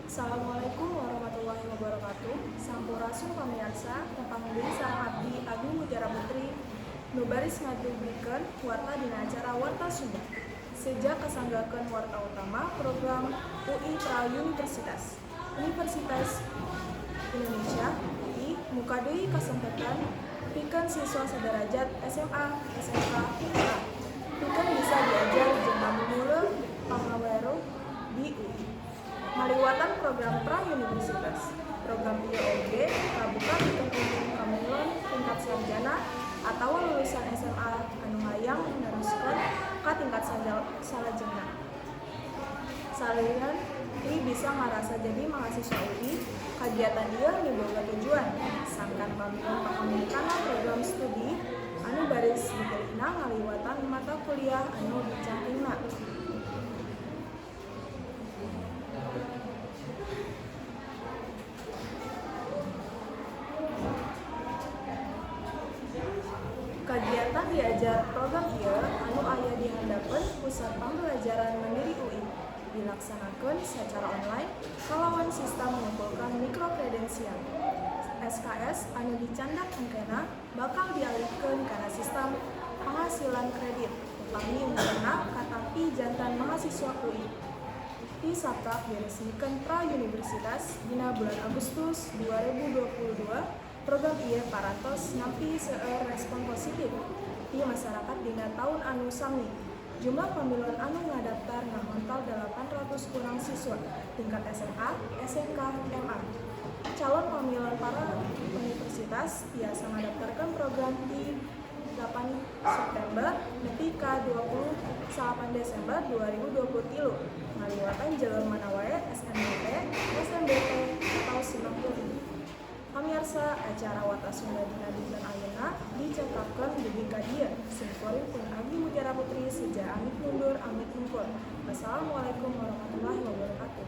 Assalamualaikum warahmatullahi wabarakatuh. Sampurasun pamirsa, panggil sareng abdi Agung Mutiara Putri nu baris ngadugikeun warta dina acara Warta Sunda. Sejak kasanggakeun warta utama program UI Pra Universitas Indonesia UI muka deui kasempetan pikeun siswa saderajat SMA, SMK, MA. Pikeun bisa diajar jeung mamuleuh pangaweruh di UI. Maliwatan program pra-universitas. Program ieu oge kabuka pikeun kamulon tingkat sarjana atawa lulusan SMA anu hayang neruskeun ka tingkat salajengna. Salian I bisa ngarasa jadi mahasiswa UI, kagiatan ieu miboga tujuan sangkan pamilon pakamulikana program studi anu baris diterina ngaliwatan mata kuliah anu dicantingna. Kagiatan diajar program ieu anu aya di handapeun Pusat Pembelajaran Mandiri UI dilaksanakeun secara online kalawan sistem mengumpulkan mikrokredensial. SKS anu dicandak engkena bakal dialihkeun kana sistem penghasilan kredit upami unggulna katapi jantan mahasiswa UI. Di sabta diresmikeun pra-universitas dina bulan Agustus 2022. Program ieu parantos nampi seueur respon positif di masyarakat dina taun anu sami. Jumlah pamilon anu ngadaptar ngamontal 800 kurang siswa tingkat SMA, SMK, MA. Calon pamilon para universitas tiasa ngadaptarkeun program di 8 September nepi ka 28 Desember 2023 ngaliwatan jalur mana wae SNMP, SMBT, atau simak kuliah. Pamirsa, acara Warta Sunda dina dinten ayeuna dicetakkeun dugi ka dieu. Simkuring pun Abdi Mutiara Putri seja amit mundur amit mungkur. Wassalamualaikum warahmatullahi wabarakatuh.